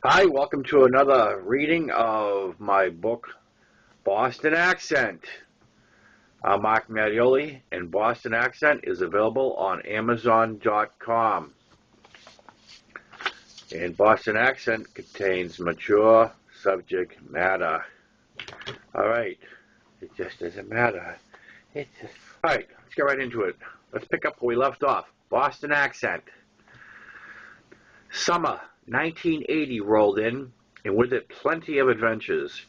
Hi, welcome to another reading of my book, Boston Accent. I'm Mark Mattioli, and Boston Accent is available on Amazon.com. And Boston Accent contains mature subject matter. All right, it just doesn't matter. All right, let's get right into it. Let's pick up where we left off. Boston Accent. Summer 1980 rolled in, and with it plenty of adventures.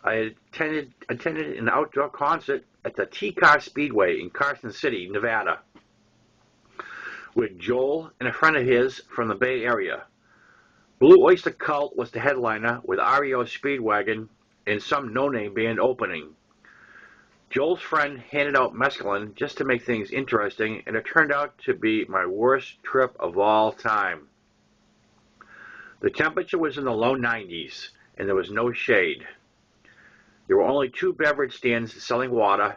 I attended an outdoor concert at the T-Car Speedway in Carson City, Nevada, with Joel and a friend of his from the Bay Area. Blue Oyster Cult was the headliner, with REO Speedwagon and some no-name band opening. Joel's friend handed out Mescaline just to make things interesting, and it turned out to be my worst trip of all time. The temperature was in the low 90s, and there was no shade. There were only two beverage stands selling water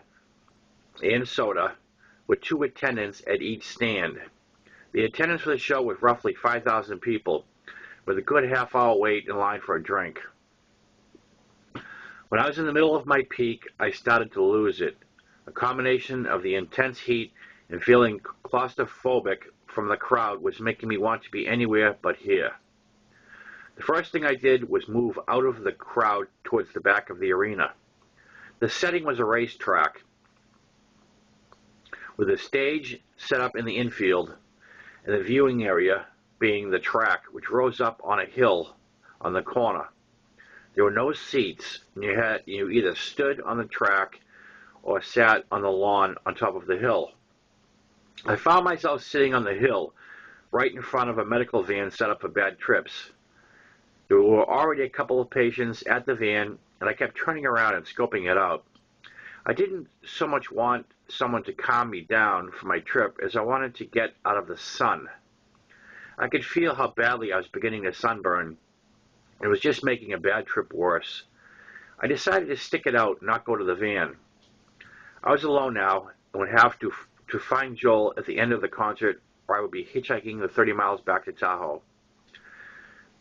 and soda, with two attendants at each stand. The attendance for the show was roughly 5,000 people, with a good half-hour wait in line for a drink. When I was in the middle of my peak, I started to lose it. A combination of the intense heat and feeling claustrophobic from the crowd was making me want to be anywhere but here. The first thing I did was move out of the crowd towards the back of the arena. The setting was a racetrack, with a stage set up in the infield, and the viewing area being the track, which rose up on a hill on the corner. There were no seats, and you either stood on the track or sat on the lawn on top of the hill. I found myself sitting on the hill, right in front of a medical van set up for bad trips. There were already a couple of patients at the van, and I kept turning around and scoping it out. I didn't so much want someone to calm me down for my trip as I wanted to get out of the sun. I could feel how badly I was beginning to sunburn. It was just making a bad trip worse. I decided to stick it out and not go to the van. I was alone now and would have to find Joel at the end of the concert, or I would be hitchhiking the 30 miles back to Tahoe.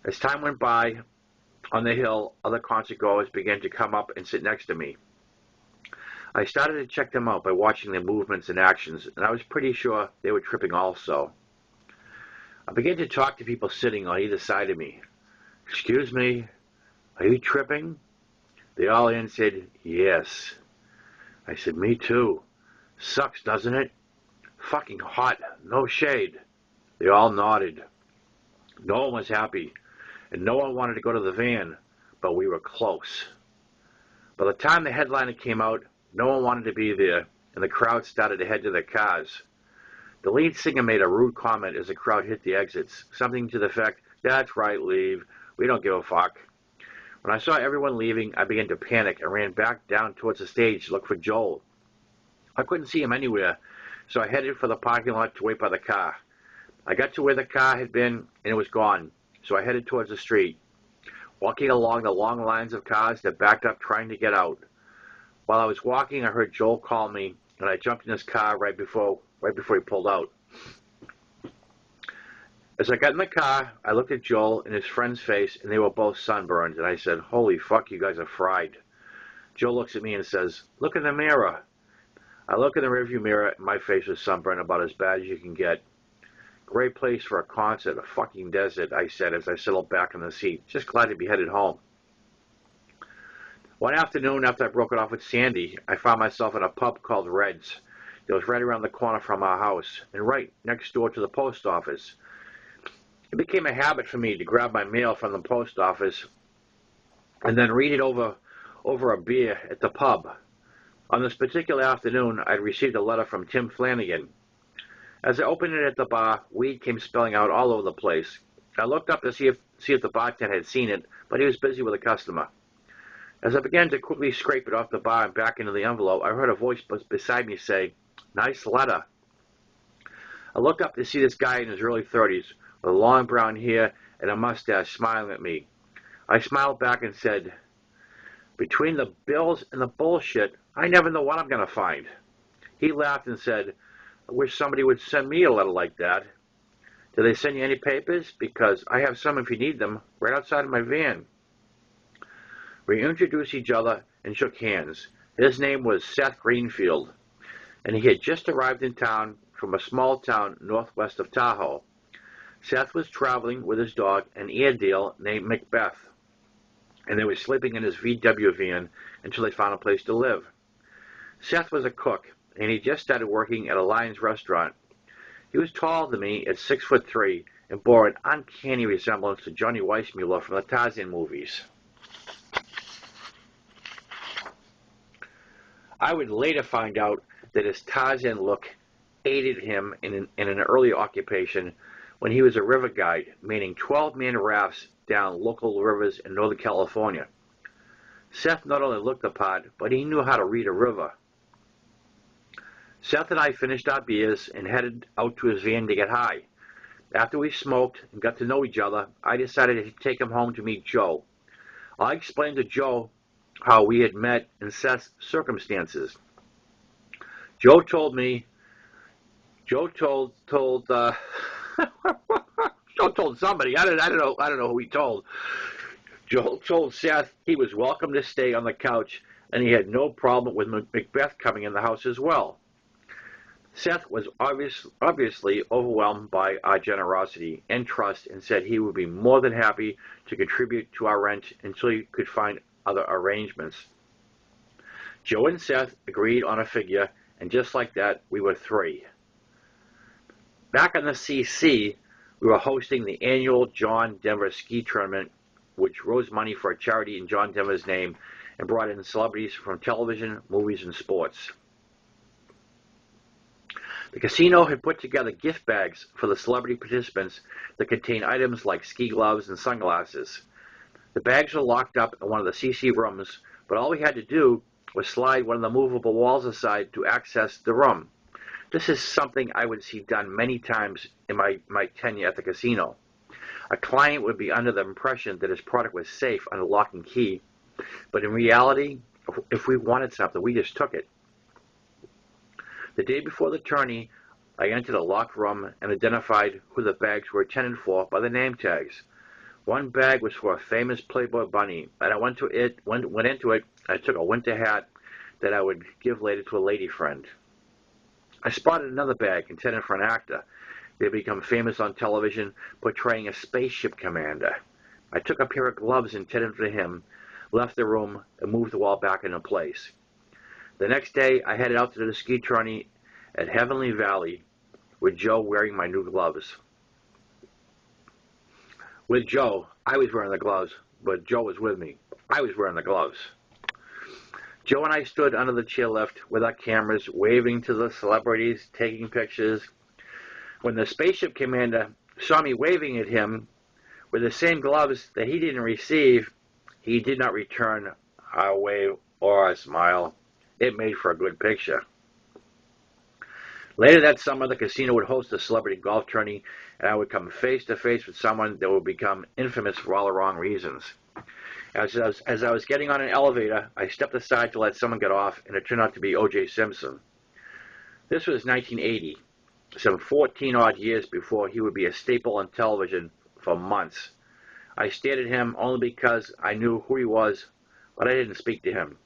As time went by, on the hill, other concert goers began to come up and sit next to me. I started to check them out by watching their movements and actions, and I was pretty sure they were tripping also. I began to talk to people sitting on either side of me. "Excuse me, are you tripping?" They all answered, "Yes." I said, "Me too. Sucks, doesn't it? Fucking hot, no shade." They all nodded. No one was happy, and no one wanted to go to the van, but we were close. By the time the headliner came out, no one wanted to be there, and the crowd started to head to their cars. The lead singer made a rude comment as the crowd hit the exits, something to the effect, "That's right, leave. We don't give a fuck." When I saw everyone leaving, I began to panic and ran back down towards the stage to look for Joel. I couldn't see him anywhere, so I headed for the parking lot to wait by the car. I got to where the car had been, and it was gone, so I headed towards the street, walking along the long lines of cars that backed up trying to get out. While I was walking, I heard Joel call me, and I jumped in his car right before he pulled out. As I got in the car, I looked at Joel and his friend's face, and they were both sunburned, and I said, "Holy fuck, you guys are fried." Joel looks at me and says, "Look in the mirror." I look in the rearview mirror, and my face was sunburned about as bad as you can get. "Great place for a concert, a fucking desert," I said as I settled back in the seat, just glad to be headed home. One afternoon, after I broke it off with Sandy, I found myself in a pub called Red's. It was right around the corner from our house, and right next door to the post office. It became a habit for me to grab my mail from the post office and then read it over a beer at the pub. On this particular afternoon, I'd received a letter from Tim Flanagan. As I opened it at the bar, weed came spilling out all over the place. I looked up to see if the bartender had seen it, but he was busy with a customer. As I began to quickly scrape it off the bar and back into the envelope, I heard a voice beside me say, "Nice letter." I looked up to see this guy in his early 30s, with long brown hair and a mustache, smiling at me. I smiled back and said, "Between the bills and the bullshit, I never know what I'm going to find." He laughed and said, "I wish somebody would send me a letter like that." Did they send you any papers? Because I have some if you need them, right outside of my van. We introduced each other and shook hands. His name was Seth Greenfield, and he had just arrived in town from a small town northwest of Tahoe. Seth was traveling with his dog, an Airedale named Macbeth, and they were sleeping in his VW van until they found a place to live. Seth was a cook, and he just started working at a Lions restaurant. He was taller than me at 6'3" and bore an uncanny resemblance to Johnny Weissmuller from the Tarzan movies. I would later find out that his Tarzan look aided him in an early occupation when he was a river guide, manning 12-man rafts down local rivers in Northern California. Seth not only looked the part, but he knew how to read a river. Seth and I finished our beers and headed out to his van to get high. After we smoked and got to know each other, I decided to take him home to meet Joe. I explained to Joe how we had met and Seth's circumstances. Joe told Joe told somebody. I don't know who he told. Joe told Seth he was welcome to stay on the couch, and he had no problem with Macbeth coming in the house as well. Seth was obviously overwhelmed by our generosity and trust, and said he would be more than happy to contribute to our rent until he could find other arrangements. Joe and Seth agreed on a figure, and just like that, we were three. Back on the CC, we were hosting the annual John Denver ski tournament, which rose money for a charity in John Denver's name and brought in celebrities from television, movies, and sports. The casino had put together gift bags for the celebrity participants that contained items like ski gloves and sunglasses. The bags were locked up in one of the CC rooms, but all we had to do was slide one of the movable walls aside to access the room. This is something I would see done many times in my tenure at the casino. A client would be under the impression that his product was safe under lock and key, but in reality, if we wanted something, we just took it. The day before the tourney, I entered a locked room and identified who the bags were intended for by the name tags. One bag was for a famous Playboy bunny, and I went into it. I took a winter hat that I would give later to a lady friend. I spotted another bag intended for an actor. They had become famous on television, portraying a spaceship commander. I took a pair of gloves intended for him, left the room, and moved the wall back into place. The next day, I headed out to the ski tourney at Heavenly Valley with Joe wearing my new gloves. With Joe, I was wearing the gloves, but Joe was with me. I was wearing the gloves. Joe and I stood under the chairlift with our cameras, waving to the celebrities, taking pictures. When the spaceship commander saw me waving at him with the same gloves that he didn't receive, he did not return our wave or our smile. It made for a good picture. Later that summer, the casino would host a celebrity golf tourney, and I would come face to face with someone that would become infamous for all the wrong reasons. As I was getting on an elevator, I stepped aside to let someone get off, and it turned out to be O.J. Simpson. This was 1980, some 14-odd years before he would be a staple on television for months. I stared at him only because I knew who he was, but I didn't speak to him.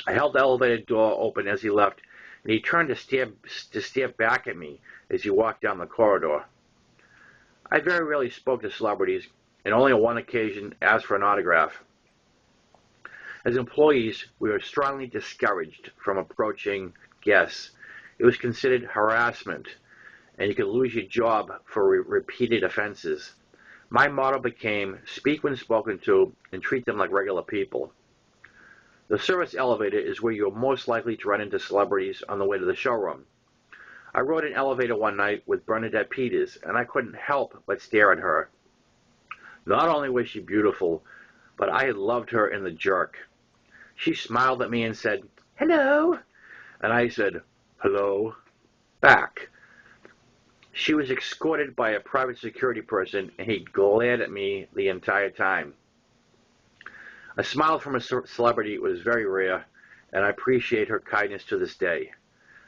I held the elevator door open as he left, and he turned to stare back at me as he walked down the corridor. I very rarely spoke to celebrities, and only on one occasion asked for an autograph. As employees, we were strongly discouraged from approaching guests. It was considered harassment, and you could lose your job for repeated offenses. My motto became, speak when spoken to, and treat them like regular people. The service elevator is where you're most likely to run into celebrities on the way to the showroom. I rode an elevator one night with Bernadette Peters, and I couldn't help but stare at her. Not only was she beautiful, but I had loved her in The Jerk. She smiled at me and said, "Hello," and I said, "Hello," back. She was escorted by a private security person, and he glared at me the entire time. A smile from a celebrity was very rare, and I appreciate her kindness to this day.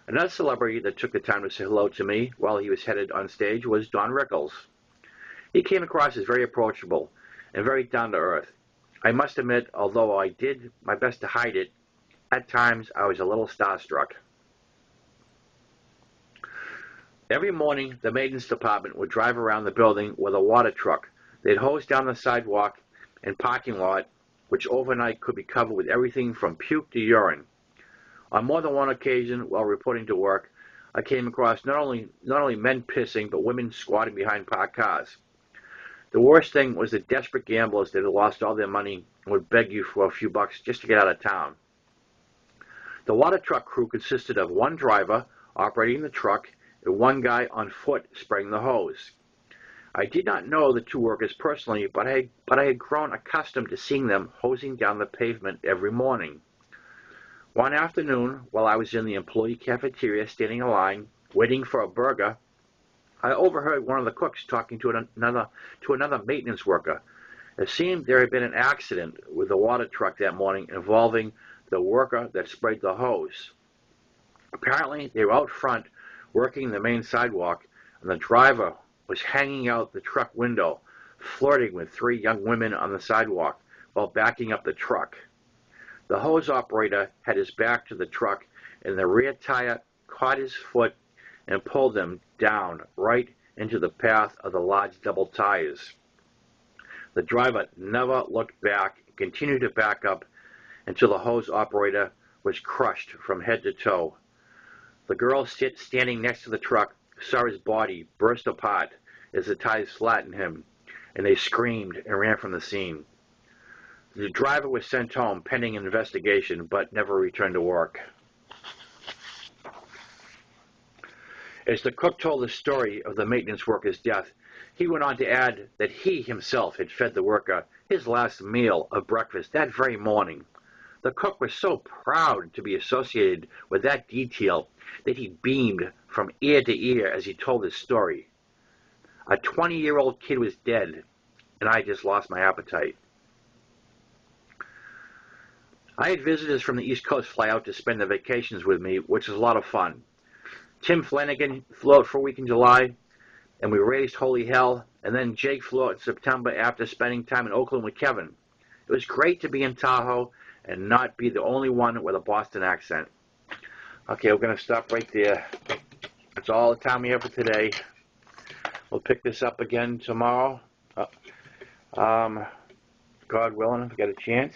Another celebrity that took the time to say hello to me while he was headed on stage was Don Rickles. He came across as very approachable and very down to earth. I must admit, although I did my best to hide it, at times I was a little starstruck. Every morning, the maintenance department would drive around the building with a water truck. They'd hose down the sidewalk and parking lot, which overnight could be covered with everything from puke to urine. On more than one occasion, while reporting to work, I came across not only men pissing, but women squatting behind parked cars. The worst thing was the desperate gamblers that had lost all their money and would beg you for a few bucks just to get out of town. The water truck crew consisted of one driver operating the truck and one guy on foot spraying the hose. I did not know the two workers personally, but I had grown accustomed to seeing them hosing down the pavement every morning. One afternoon, while I was in the employee cafeteria standing in line, waiting for a burger, I overheard one of the cooks talking to another maintenance worker. It seemed there had been an accident with the water truck that morning involving the worker that sprayed the hose. Apparently, they were out front working the main sidewalk, and the driver was hanging out the truck window, flirting with three young women on the sidewalk while backing up the truck. The hose operator had his back to the truck, and the rear tire caught his foot and pulled him down right into the path of the large double tires. The driver never looked back and continued to back up until the hose operator was crushed from head to toe. The girl standing next to the truck saw his body burst apart as the tires flattened him, and they screamed and ran from the scene. The driver was sent home pending an investigation, but never returned to work. As the cook told the story of the maintenance worker's death, he went on to add that he himself had fed the worker his last meal of breakfast that very morning. The cook was so proud to be associated with that detail that he beamed from ear to ear as he told his story. A 20-year-old kid was dead, and I just lost my appetite. I had visitors from the East Coast fly out to spend their vacations with me, which was a lot of fun. Tim Flanagan flew out for a week in July, and we raised holy hell, and then Jake flew out in September after spending time in Oakland with Kevin. It was great to be in Tahoe and not be the only one with a Boston accent. Okay, we're going to stop right there. That's all the time we have for today. We'll pick this up again tomorrow. God willing, if we get a chance.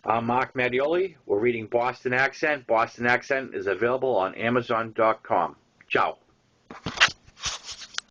I'm Mark Mattioli. We're reading Boston Accent. Boston Accent is available on Amazon.com. Ciao.